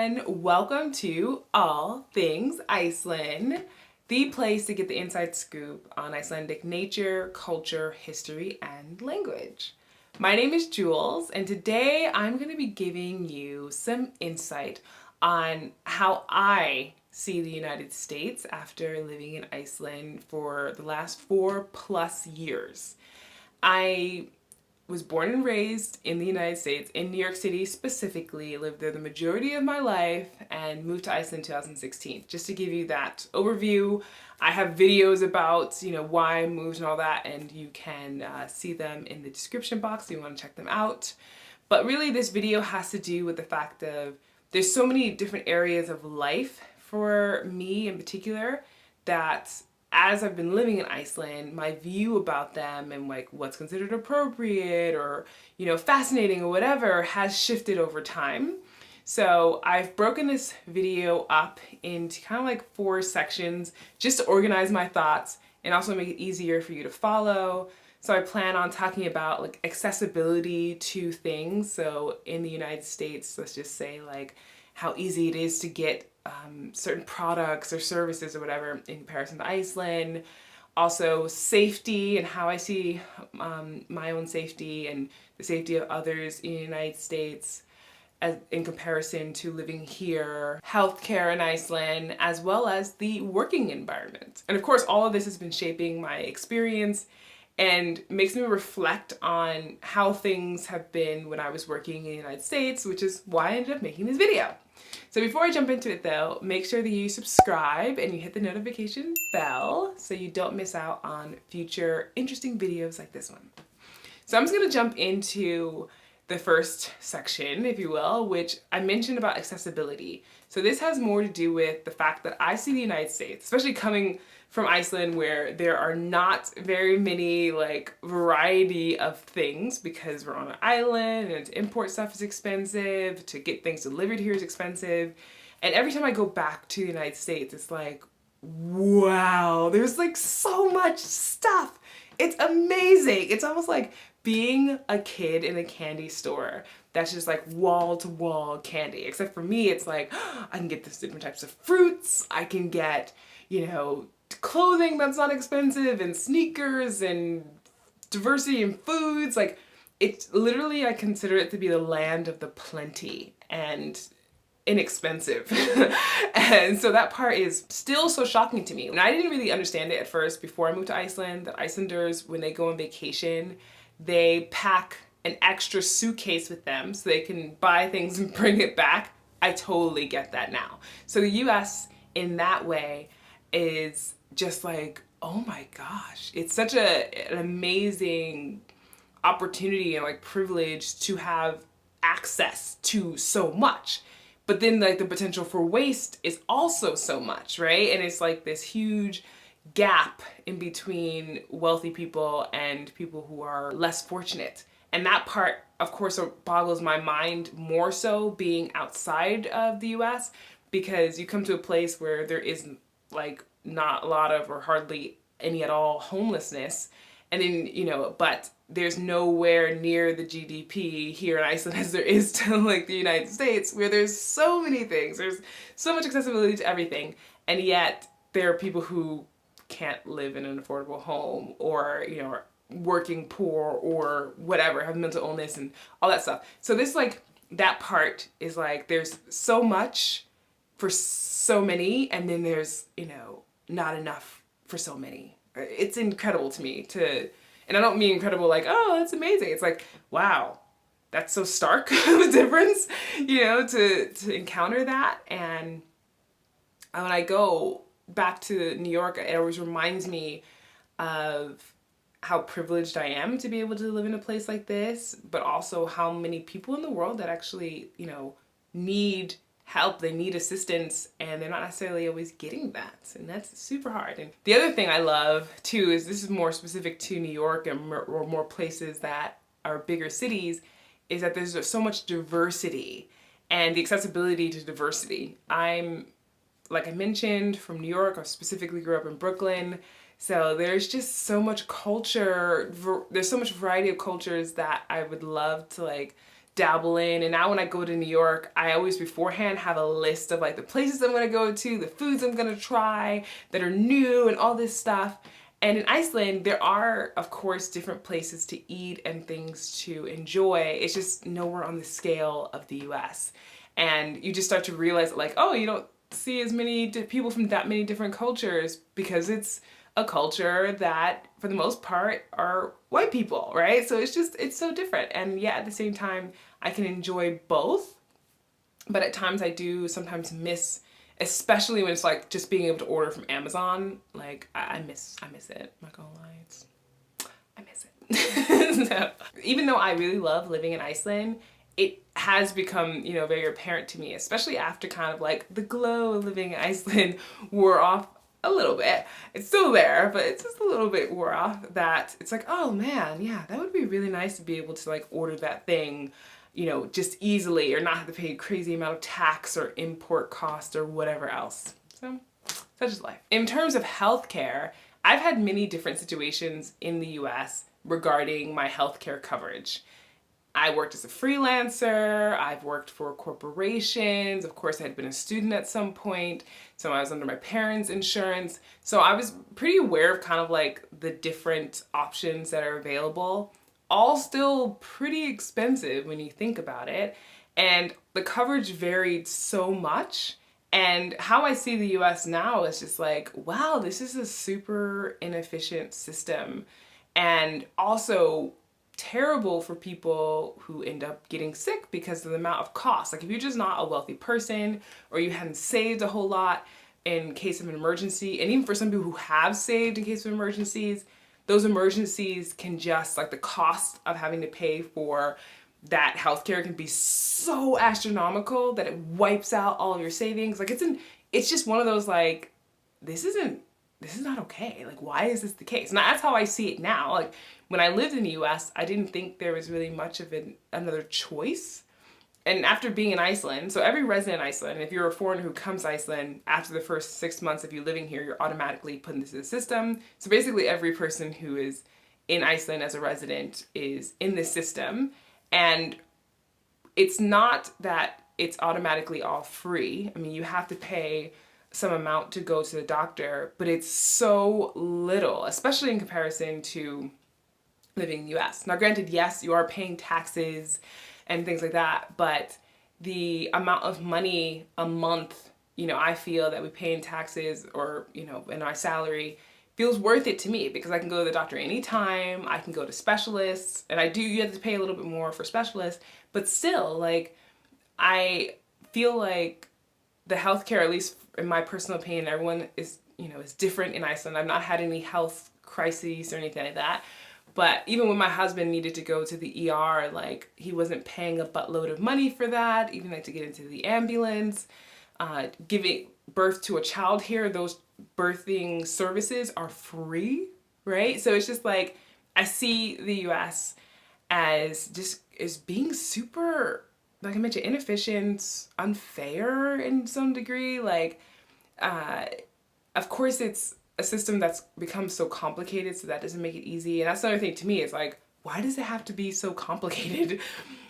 everyone. Welcome to All Things Iceland, the place to get the inside scoop on Icelandic nature, culture, history, and language. My name is Jules, and today I'm going to be giving you some insight on how I see the United States after living in Iceland for the last 4+ years. I was born and raised in the United States, in New York City specifically, lived there the majority of my life, and moved to Iceland in 2016. Just to give you that overview, I have videos about, why I moved and all that, and you can see them in the description box if you want to check them out. But really this video has to do with the fact of there's so many different areas of life for me in particular that as I've been living in Iceland, my view about them and like what's considered appropriate or, fascinating or whatever has shifted over time. So I've broken this video up into kind of like 4 sections just to organize my thoughts and also make it easier for you to follow. So I plan on talking about like accessibility to things. So in the United States, let's just say like how easy it is to get certain products or services or whatever in comparison to Iceland. Also safety and how I see my own safety and the safety of others in the United States as in comparison to living here, healthcare in Iceland, as well as the working environment. And of course, all of this has been shaping my experience and makes me reflect on how things have been when I was working in the United States, which is why I ended up making this video. So before I jump into it though, make sure that you subscribe and you hit the notification bell so you don't miss out on future interesting videos like this one. So I'm just gonna jump into the first section, if you will, which I mentioned about accessibility. So this has more to do with the fact that I see the United States, especially coming from Iceland where there are not very many variety of things because we're on an island and to import stuff is expensive, to get things delivered here is expensive. And every time I go back to the United States, it's like, wow, there's like so much stuff. It's amazing. It's almost like being a kid in a candy store that's just like wall to wall candy. Except for me, it's like, I can get this different types of fruits. I can get, clothing that's not expensive and sneakers and diversity in foods. Like it's literally, I consider it to be the land of the plenty and inexpensive. And so that part is still so shocking to me. And I didn't really understand it at first before I moved to Iceland, that Icelanders, when they go on vacation, they pack an extra suitcase with them so they can buy things and bring it back. I totally get that now. So the US in that way is just like, oh my gosh, it's such an amazing opportunity and privilege to have access to so much. But then the potential for waste is also so much, right? And it's like this huge gap in between wealthy people and people who are less fortunate. And that part, of course, boggles my mind more so being outside of the US, because you come to a place where there is not a lot of or hardly any at all homelessness. And then, but there's nowhere near the GDP here in Iceland as there is to the United States, where there's so many things. There's so much accessibility to everything. And yet there are people who can't live in an affordable home or, are working poor or whatever, have mental illness and all that stuff. So this that part is there's so much for so many, and then there's, not enough for so many. It's incredible to me and I don't mean incredible oh, that's amazing. It's wow, that's so stark of a difference, to encounter that. And when I go back to New York, it always reminds me of how privileged I am to be able to live in a place like this, but also how many people in the world that actually, need help, they need assistance, and they're not necessarily always getting that, and that's super hard. And the other thing I love too is, this is more specific to New York and or more places that are bigger cities, is that there's so much diversity and the accessibility to diversity. I'm, like I mentioned, from New York. I specifically grew up in Brooklyn, so there's just so much culture, there's so much variety of cultures that I would love to dabble in. And now when I go to New York, I always beforehand have a list of like the places I'm gonna go to, the foods I'm gonna try that are new and all this stuff. And in Iceland, there are, of course, different places to eat and things to enjoy. It's just nowhere on the scale of the US. And you just start to realize like, oh, you don't see as many people from that many different cultures because it's a culture that, for the most part, are white people, right? So it's so different. And yet at the same time, I can enjoy both. But at times I do sometimes miss, especially when it's like just being able to order from Amazon. Like I miss it. I'm not gonna lie, I miss it. So, even though I really love living in Iceland, it has become, you know, very apparent to me, especially after kind of like the glow of living in Iceland wore off a little bit. It's still there, but it's just a little bit wore off, that it's like, oh man, yeah, that would be really nice to be able to like order that thing, you know, just easily, or not have to pay a crazy amount of tax or import cost or whatever else. So such is life. In terms of healthcare, I've had many different situations in the US regarding my healthcare coverage. I worked as a freelancer, I've worked for corporations, of course I had been a student at some point, so I was under my parents' insurance. So I was pretty aware of kind of like the different options that are available, all still pretty expensive when you think about it. And the coverage varied so much. And how I see the US now is just like, wow, this is a super inefficient system. And also terrible for people who end up getting sick because of the amount of cost. Like if you're just not a wealthy person, or you hadn't saved a whole lot in case of an emergency, and even for some people who have saved in case of emergencies, those emergencies can just, like the cost of having to pay for that healthcare can be so astronomical that it wipes out all of your savings. Like it's just one of those like, this is not okay. Like, why is this the case? And that's how I see it now. Like, when I lived in the US, I didn't think there was really much of another choice. And after being in Iceland, so every resident in Iceland, if you're a foreigner who comes to Iceland, after the first 6 months of you living here, you're automatically put into the system. So basically every person who is in Iceland as a resident is in this system. And it's not that it's automatically all free. I mean, you have to pay some amount to go to the doctor, but it's so little, especially in comparison to living in the US. Now granted, yes, you are paying taxes and things like that, but the amount of money a month, you know, I feel that we pay in taxes, or, you know, in our salary, feels worth it to me, because I can go to the doctor anytime, I can go to specialists, and you have to pay a little bit more for specialists, but still, like, I feel like the healthcare, at least in my personal opinion, everyone is, you know, is different in Iceland. I've not had any health crises or anything like that. But even when my husband needed to go to the ER, like, he wasn't paying a buttload of money for that, even like to get into the ambulance. Giving birth to a child here, those birthing services are free, right? So it's just like, I see the US as being super, like I mentioned, inefficient, unfair in some degree. Like, of course it's a system that's become so complicated, so that doesn't make it easy. And that's another thing to me, is like, why does it have to be so complicated?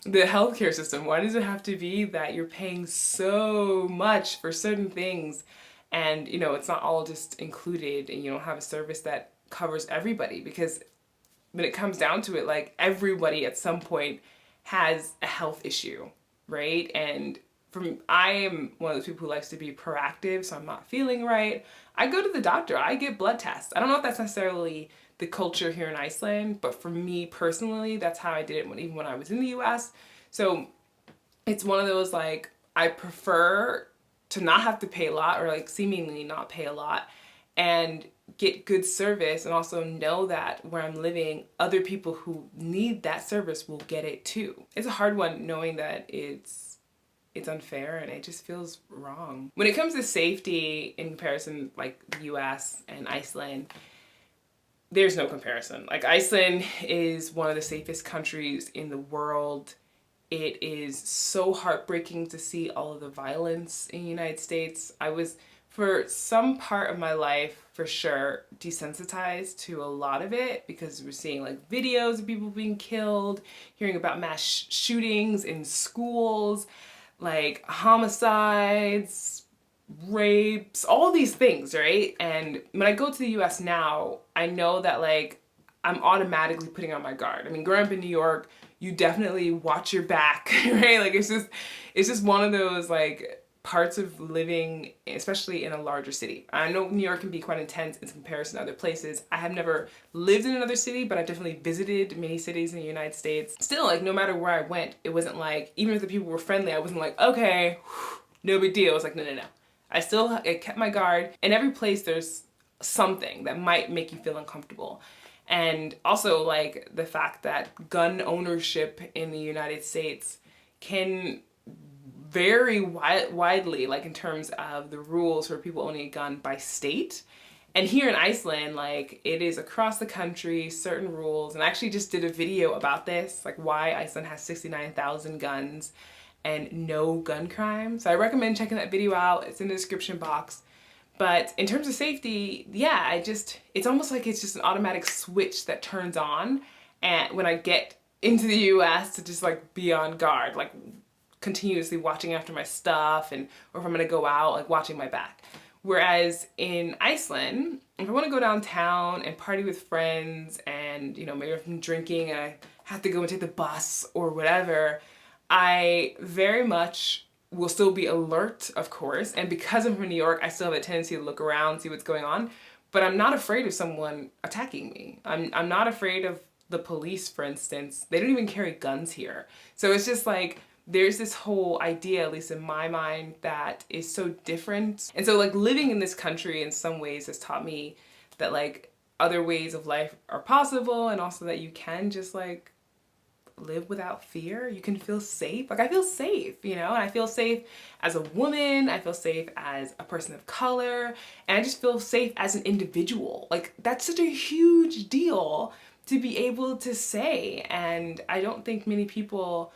The healthcare system, why does it have to be that you're paying so much for certain things, and, you know, it's not all just included, and you don't have a service that covers everybody? Because when it comes down to it, like, everybody at some point has a health issue, right? And I am one of those people who likes to be proactive, so I'm not feeling right, I go to the doctor, I get blood tests. I don't know if that's necessarily the culture here in Iceland, but for me personally, that's how I did it even when I was in the US. So it's one of those, like, I prefer to not have to pay a lot, or like seemingly not pay a lot, and get good service, and also know that where I'm living, other people who need that service will get it too. It's a hard one, knowing that it's unfair and it just feels wrong. When it comes to safety in comparison, like the US and Iceland, there's no comparison. Like, Iceland is one of the safest countries in the world. It is so heartbreaking to see all of the violence in the United States. I was for some part of my life, for sure, desensitized to a lot of it because we're seeing like videos of people being killed, hearing about mass shootings in schools, like homicides, rapes, all these things, right? And when I go to the US now, I know that like I'm automatically putting on my guard. I mean, growing up in New York, you definitely watch your back, right? Like it's just one of those like parts of living, especially in a larger city. I know New York can be quite intense in comparison to other places. I have never lived in another city, but I've definitely visited many cities in the United States. Still, like no matter where I went, it wasn't like, even if the people were friendly, I wasn't like, okay, no big deal. I was like, no, no, no. I kept my guard. In every place there's something that might make you feel uncomfortable. And also like the fact that gun ownership in the United States can vary widely, like in terms of the rules for people owning a gun by state. And here in Iceland, like it is across the country, certain rules. And I actually just did a video about this, like why Iceland has 69,000 guns and no gun crime. So I recommend checking that video out. It's in the description box. But in terms of safety, yeah, it's almost like it's just an automatic switch that turns on and when I get into the US to just like be on guard, like continuously watching after my stuff and or if I'm gonna go out, like watching my back. Whereas in Iceland, if I want to go downtown and party with friends and, you know, maybe if I'm drinking and I have to go and take the bus or whatever, I very much will still be alert, of course. And because I'm from New York, I still have a tendency to look around, see what's going on. But I'm not afraid of someone attacking me. I'm not afraid of the police, for instance. They don't even carry guns here. So it's just like, there's this whole idea, at least in my mind, that is so different. And so like living in this country in some ways has taught me that like other ways of life are possible and also that you can just like live without fear. You can feel safe. Like I feel safe, you know, and I feel safe as a woman. I feel safe as a person of color. And I just feel safe as an individual. Like that's such a huge deal to be able to say. And I don't think many people,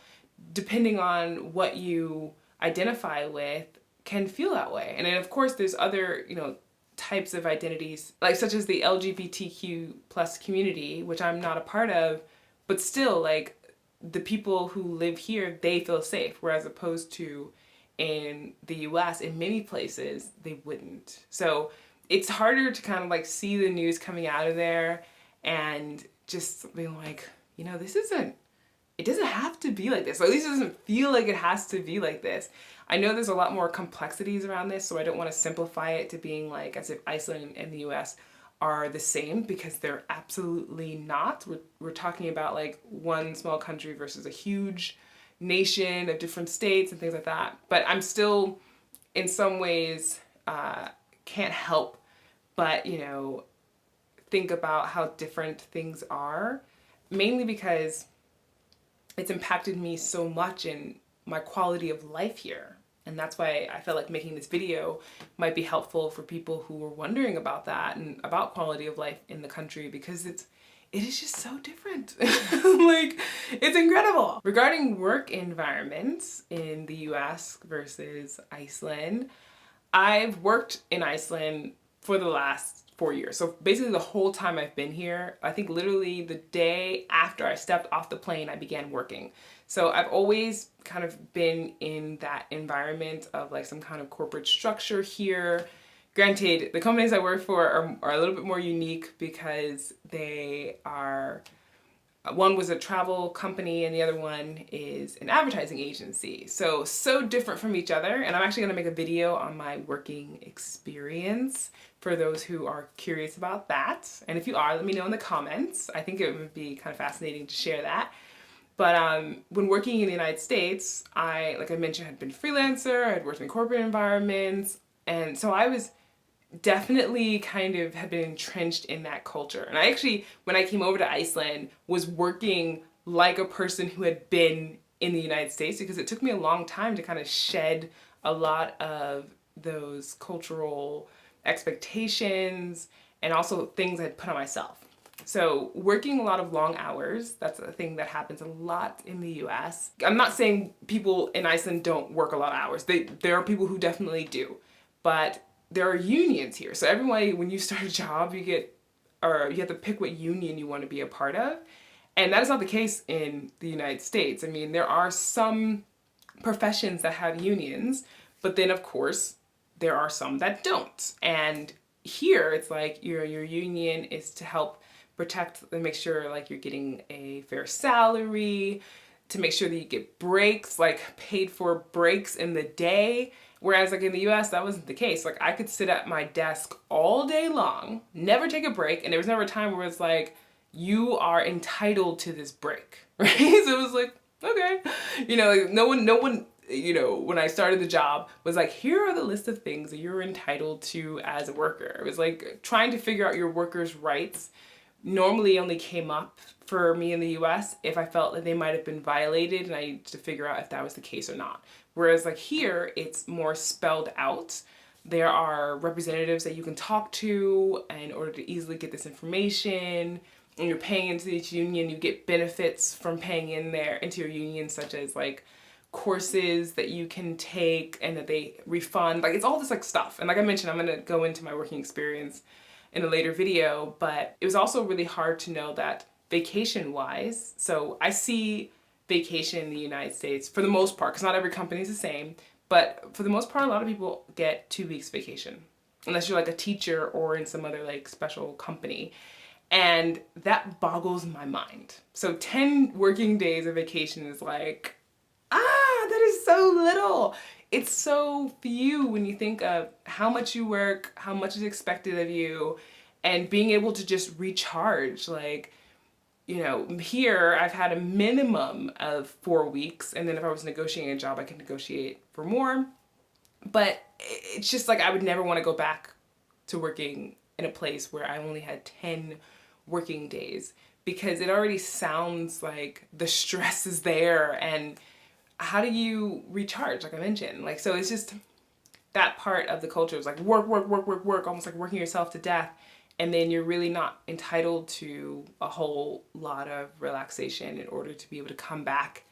depending on what you identify with, can feel that way. And then of course there's other, you know, types of identities, like such as the LGBTQ plus community, which I'm not a part of, but still like the people who live here, they feel safe. Whereas opposed to in the US, in many places, they wouldn't. So it's harder to kind of like see the news coming out of there and just being like, you know, it doesn't have to be like this. Or at least it doesn't feel like it has to be like this. I know there's a lot more complexities around this, so I don't want to simplify it to being like as if Iceland and the US are the same, because they're absolutely not. We're talking about like one small country versus a huge nation of different states and things like that. But I'm still, in some ways, can't help but, you know, think about how different things are, mainly because it's impacted me so much in my quality of life here. And that's why I felt like making this video might be helpful for people who were wondering about that and about quality of life in the country, because it is just so different. Like, it's incredible. Regarding work environments in the US versus Iceland, I've worked in Iceland for the last 4 years. So basically the whole time I've been here, I think literally the day after I stepped off the plane, I began working. So I've always kind of been in that environment of like some kind of corporate structure here. Granted, the companies I work for are a little bit more unique because they are, one was a travel company and the other one is an advertising agency. So different from each other. And I'm actually gonna make a video on my working experience for those who are curious about that. And if you are, let me know in the comments. I think it would be kind of fascinating to share that. But when working in the United States, like I mentioned, had been a freelancer, I had worked in corporate environments, and so I was definitely kind of had been entrenched in that culture. And I actually, when I came over to Iceland, was working like a person who had been in the United States, because it took me a long time to kind of shed a lot of those cultural expectations and also things I'd put on myself. So working a lot of long hours, that's a thing that happens a lot in the US. I'm not saying people in Iceland don't work a lot of hours. There are people who definitely do. But there are unions here. So everyone, when you start a job, or you have to pick what union you want to be a part of. And that is not the case in the United States. I mean, there are some professions that have unions, but then of course there are some that don't. And here it's like your union is to help protect and make sure like you're getting a fair salary, to make sure that you get breaks, like paid for breaks in the day. Whereas like in the US, that wasn't the case. Like I could sit at my desk all day long, never take a break, and there was never a time where it's like, you are entitled to this break, right? So it was like, okay. You know, like no one, you know, when I started the job was like, here are the list of things that you're entitled to as a worker. It was like trying to figure out your workers' rights normally only came up for me in the US if I felt that they might have been violated and I needed to figure out if that was the case or not. Whereas like here, it's more spelled out. There are representatives that you can talk to in order to easily get this information. And you're paying into each union, you get benefits from paying into your union, such as like courses that you can take and that they refund. Like it's all this like stuff. And like I mentioned, I'm gonna go into my working experience in a later video, but it was also really hard to know that vacation wise, so I see vacation in the United States for the most part, because not every company is the same, but for the most part, a lot of people get 2 weeks vacation, unless you're like a teacher or in some other like special company. And that boggles my mind. So 10 working days of vacation is like, that is so little. It's so few when you think of how much you work, how much is expected of you, and being able to just recharge. Like, you know, here I've had a minimum of 4 weeks, and then if I was negotiating a job, I can negotiate for more. But it's just like I would never want to go back to working in a place where I only had 10 working days, because it already sounds like the stress is there, and how do you recharge, like I mentioned? Like, so it's just that part of the culture is like work, almost like working yourself to death, and then you're really not entitled to a whole lot of relaxation in order to be able to come back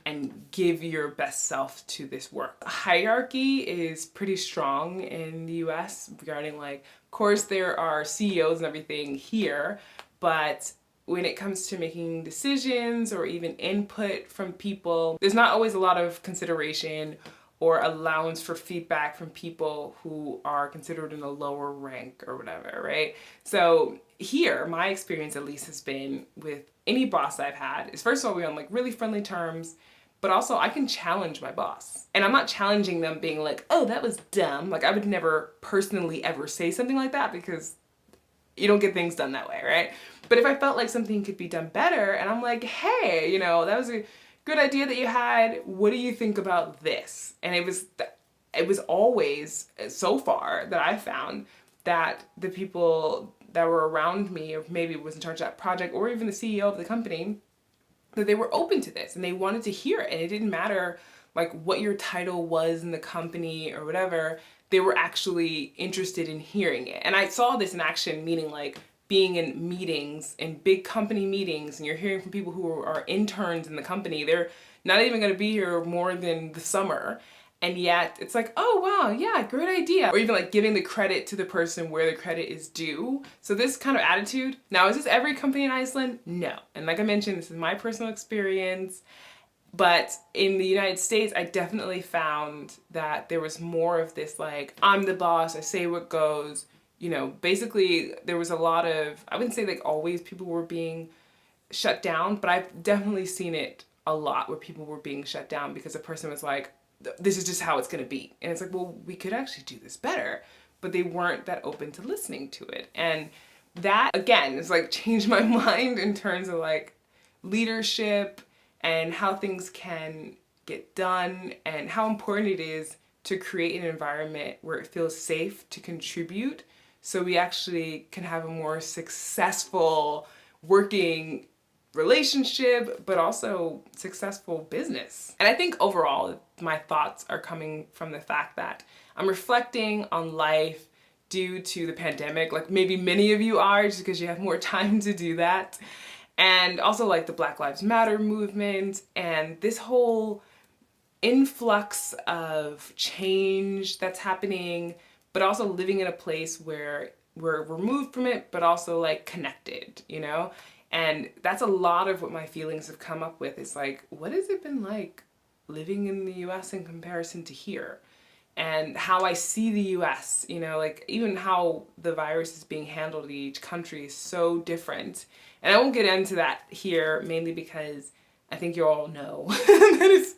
and give your best self to this work. Hierarchy is pretty strong in the US regarding like, of course there are CEOs and everything here, but when it comes to making decisions or even input from people, there's not always a lot of consideration or allowance for feedback from people who are considered in a lower rank or whatever, right? So here, my experience at least has been with any boss I've had is, first of all, we're on like really friendly terms, but also I can challenge my boss. And I'm not challenging them being like, oh, that was dumb. Like I would never personally ever say something like that, because you don't get things done that way, right? But if I felt like something could be done better and I'm like, hey, you know, that was a good idea that you had. What do you think about this? And it was always, so far, that I found that the people that were around me, or maybe was in charge of that project, or even the CEO of the company, that they were open to this and they wanted to hear it. And it didn't matter like what your title was in the company or whatever, they were actually interested in hearing it. And I saw this in action, meaning like being in meetings, in big company meetings, and you're hearing from people who are interns in the company. They're not even gonna be here more than the summer. And yet it's like, oh wow, yeah, great idea. Or even like giving the credit to the person where the credit is due. So this kind of attitude, now is this every company in Iceland? No. And like I mentioned, this is my personal experience. But in the United States, I definitely found that there was more of this like, I'm the boss, I say what goes. You know, basically there was a lot of, I wouldn't say like always people were being shut down, but I've definitely seen it a lot where people were being shut down because a person was like, this is just how it's gonna be. And it's like, well, we could actually do this better. But they weren't that open to listening to it. And that, again, is like changed my mind in terms of like leadership and how things can get done and how important it is to create an environment where it feels safe to contribute, so we actually can have a more successful working relationship, but also successful business. And I think overall, my thoughts are coming from the fact that I'm reflecting on life due to the pandemic, like maybe many of you are, just because you have more time to do that. And also like the Black Lives Matter movement and this whole influx of change that's happening, but also living in a place where we're removed from it, but also like connected, you know? And that's a lot of what my feelings have come up with. It's like, what has it been like living in the US in comparison to here? And how I see the US, you know, like even how the virus is being handled in each country is so different. And I won't get into that here, mainly because I think you all know that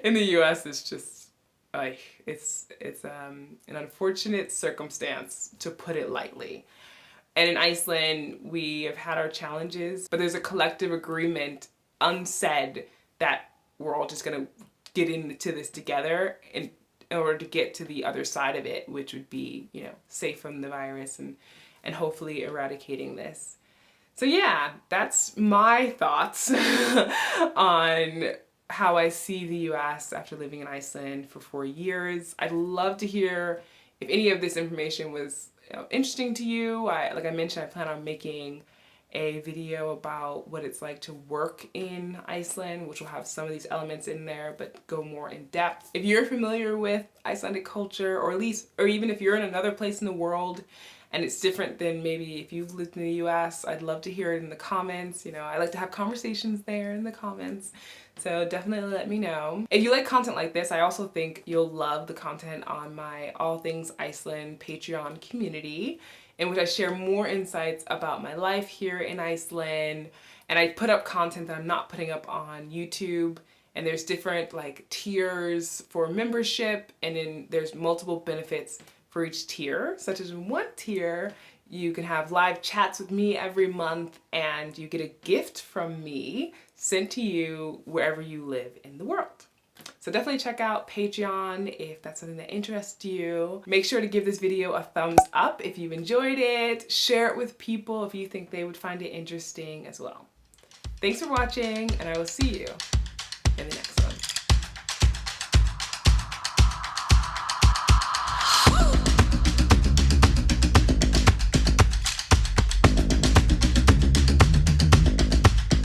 in the US it's just like it's an unfortunate circumstance, to put it lightly. And in Iceland, we have had our challenges, but there's a collective agreement, unsaid, that we're all just gonna get into this together in order to get to the other side of it, which would be, you know, safe from the virus and hopefully eradicating this. So yeah, that's my thoughts on how I see the US after living in Iceland for 4 years. I'd love to hear if any of this information was, you know, interesting to you. Like I mentioned, I plan on making a video about what it's like to work in Iceland, which will have some of these elements in there, but go more in depth. If you're familiar with Icelandic culture, or even if you're in another place in the world and it's different than maybe if you've lived in the US, I'd love to hear it in the comments. You know, I like to have conversations there in the comments. So definitely let me know. If you like content like this, I also think you'll love the content on my All Things Iceland Patreon community, in which I share more insights about my life here in Iceland. And I put up content that I'm not putting up on YouTube. And there's different like tiers for membership, and then there's multiple benefits for each tier, such as in one tier, you can have live chats with me every month, and you get a gift from me sent to you wherever you live in the world. So definitely check out Patreon if that's something that interests you. Make sure to give this video a thumbs up if you enjoyed it. Share it with people if you think they would find it interesting as well. Thanks for watching, and I will see you in the next one.